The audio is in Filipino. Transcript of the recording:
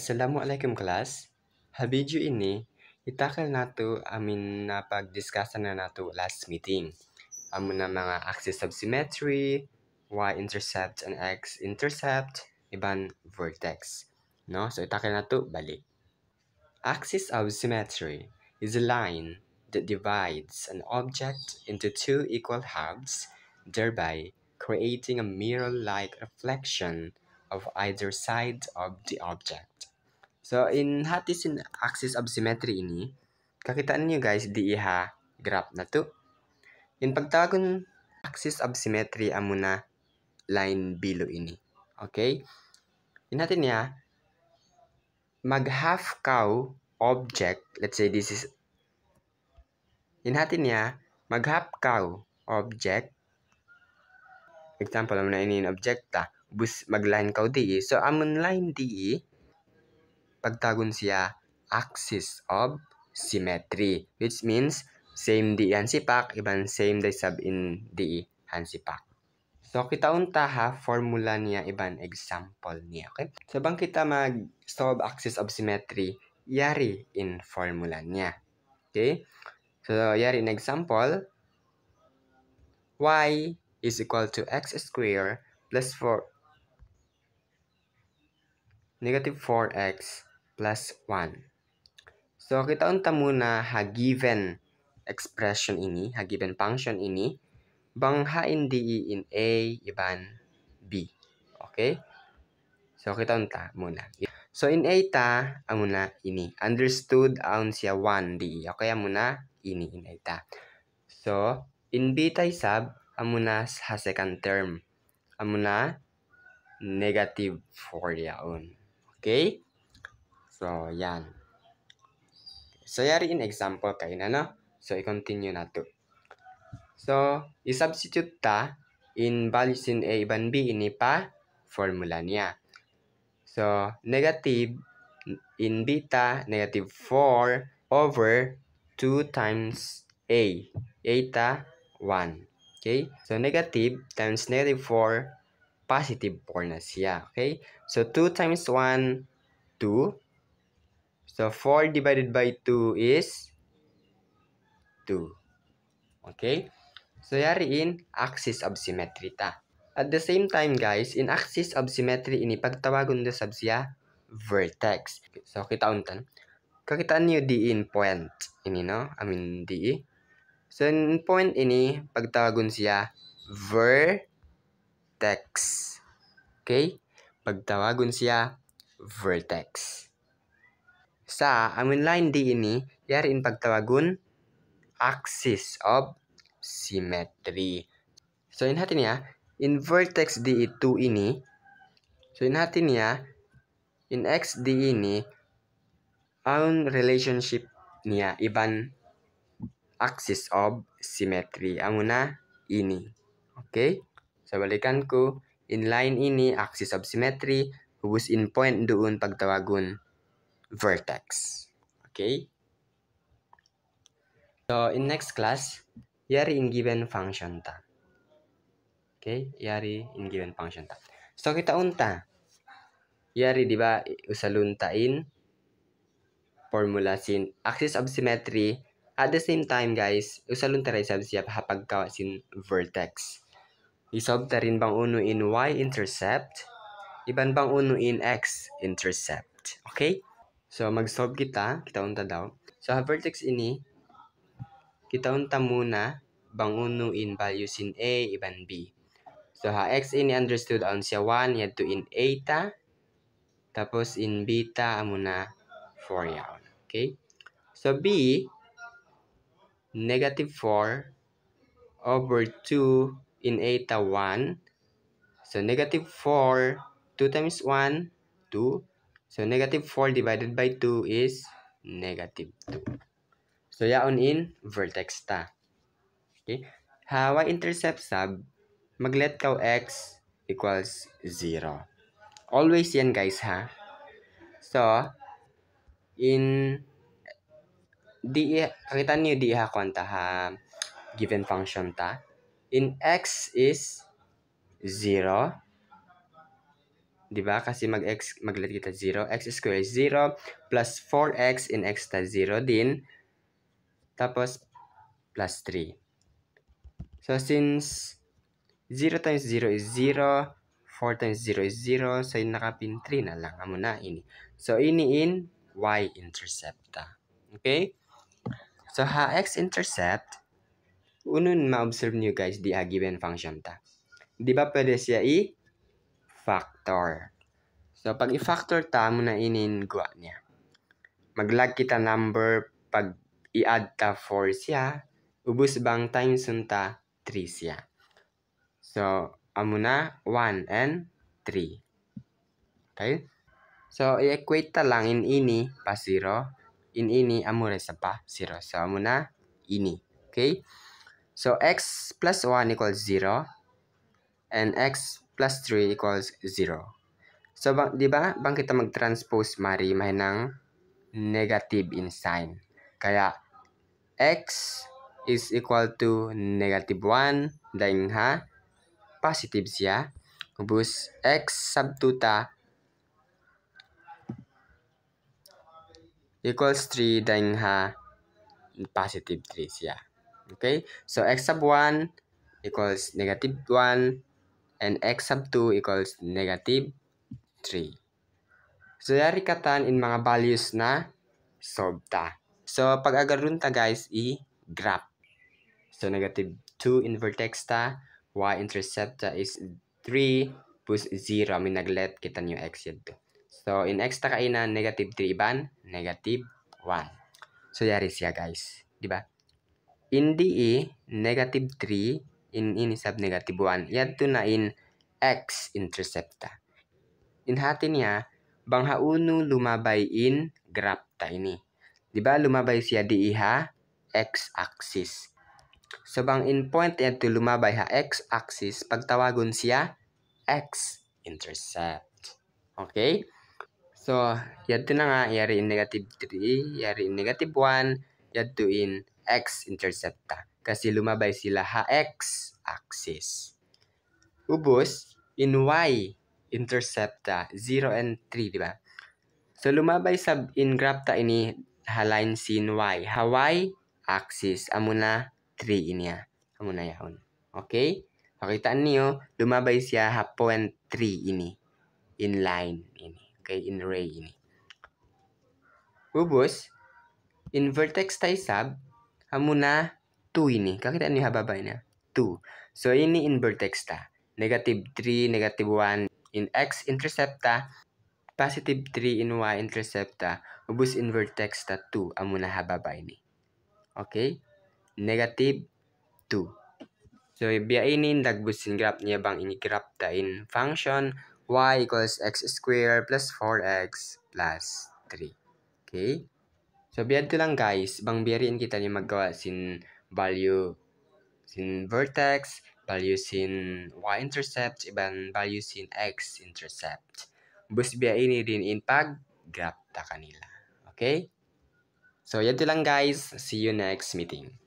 Assalamualaikum class. Ha video ini itakal nato amin na pagdiskasan na nato last meeting. Amo na mga axis of symmetry, y-intercept and x-intercept, iban vertex. No? So itakal nato balik. Axis of symmetry is a line that divides an object into two equal halves, thereby creating a mirror-like reflection of either side of the object. So, in hatisin axis of symmetry ini, kakitaan niyo guys, di iha graph na to. In pagtawagon axis of symmetry, amo na line below ini. Okay? In natin niya, mag-half cow object, let's say this is, in natin niya, mag-half cow object, example, amo na ini object ta, mag-line cow di. So, amon line di, pagtagon siya axis of symmetry, which means same di hansipak, iban same day sub in di hansipak. So, kita unta ha, formula niya, iban example niya, okay? So, bang kita mag-solve axis of symmetry, yari in formula niya, okay? So, yari in example, y is equal to x squared plus 4, negative 4x plus 1. So, kita unta muna ha given expression ini, ha given function ini, bang hain di in A, iban B. Okay? So, kita unta muna. So, in A ta, amuna ini. Understood, aun siya 1 di. Okay, amuna ini in A ta. So, in B ta sab, amuna ha second term. Amuna negative 4 yaon. Okay? So, yan. So, yari in example kayo na, no? So, i-continue na to. So, i-substitute ta in values in A iban B, ini pa formula niya. So, negative in beta, negative 4 over 2 times A. A ta, 1. Okay? So, negative times negative 4, positive 4 na siya. Okay? So, 2 times 1, 2. So, 4 divided by 2 is 2. Okay? So, yari in axis of symmetry ta. At the same time, guys, in axis of symmetry, ini pagtawagon na sab siya vertex. So, kita untan. Kakitaan niyo di in point. Ini, no? I mean, di. So, in point ini, pagtawagon siya vertex. Okay? Pagtawagon siya vertex. Sa, I mean, line di ini, yari in pagtawagon axis of symmetry. So, in natin niya, in vertex D2 ini, so in natin niya, in XD ini, ang relationship niya, iban axis of symmetry. Ang una, ini. Okay? So, balikan ko, in line ini, axis of symmetry, hubos in point doon pagtawagon vertex. Okay? So, in next class, yari in given function ta. Okay? Yari in given function ta. So, kita unta. Yari, di ba, usaluntain formula sin axis of symmetry. At the same time, guys, usalunta rin sab siya hapagkawa sin vertex. Isolve ta rin bang uno in y-intercept, iban bang uno in x-intercept. Okay? So, mag-solve kita unta daw. So, ha vertex ini, kita unta muna bang uno in values in A, iban B. So, ha x ini understood on siya 1, yad to in A ta. Tapos in beta, amo na 4 yaon. Okay? So, B, negative 4 over 2 in A ta 1. So, negative 4, 2 times 1, 2. So, negative 4 divided by 2 is negative 2. So, yaon in vertex ta. Okay? Ha, y-intercept sub, mag-let kaw x equals 0. Always yan, guys, ha? So, in di, kita niyo di ha kwanta ha given function ta. In x is 0. Di ba? Kasi maglet kita 0. X squared is 0 plus 4x in x ta 0 din. Tapos plus 3. So since 0 times 0 is 0, 4 times 0 is 0, so yung nakapin 3 na lang. Amo na ini. So ini in y-intercept ta. Okay? So ha x-intercept, unun ma-observe nyo guys di given function ta. Di ba pwede siya i-factor? So pag i-factor ta, muna inin guwa niya. Mag-log kita number pag i-add ta 4 siya, ubos bang times ta 3 siya. So, amo na 1 and 3. Okay? So, i-equate ta lang in ini pa 0. In ini, amo rin sa pa 0. So, amo na ini. Okay? So, x plus 1 equals 0. And x plus 3 equals 0. So, di ba? Bang kita mag-transpose mari mahinang negative in sign. Kaya, x is equal to negative 1. Dahil ha, positive siya. Ubus x sub 2 ta equals 3 dahil ha, positive 3 siya. Okay? So, x sub 1 equals negative 1 and x sub 2 equals negative 3. So, yari katan in mga values na solve ta. So, pag agarun ta guys, i-graph. So, negative 2 in vertex ta, y-intercept ta is 3 plus 0. May naglet kita nyo x yun to. So, in x ta kaina, negative 3 ban, negative 1. So, yari siya guys. Diba? In DE, negative 3, in sub negative 1. Yan to na in x-intercept ta. In hati niya, bangha uno lumabay in graph ta ini. Diba lumabay siya di iha x-axis. So bang in point yan to lumabay ha x-axis, pagtawagon siya x-intercept. Okay? So, yan to na nga, yari in negative 3, yari in negative 1, yan to in x-intercept ta. Kasi lumabay sila ha x-axis. Ubos, in y-intercept ta, 0 and 3, di ba? So, lumabay sa in graph ta ini haline sin y. Ha y-axis, amo na 3 inya. Amo na yaon. Okay? Pakitaan niyo, lumabay siya ha point 3 ini. In line ini. Okay? In ray ini. Ubos, in vertex tayo sab, amo na 2 ini. Kakitaan niyo hababa niya. 2. So, ini in vertex ta. Negative 3, negative 1. In x-intercept ta, positive 3 in y-intercept ta. Ubos in vertex ta 2. Amo na hababa ini. Okay? Negative 2. So, biyainin dagbusin graph niya bang ini-graph ta in function y equals x squared plus 4x plus 3. Okay? So, biyad to lang guys. Bang biyarin kita niya maggawa sin value sin vertex, value sin y-intercept, ibang value sin x-intercept. Bus biyainin rin in pag-graph ta kanila. Okay? So, yan to lang guys. See you next meeting.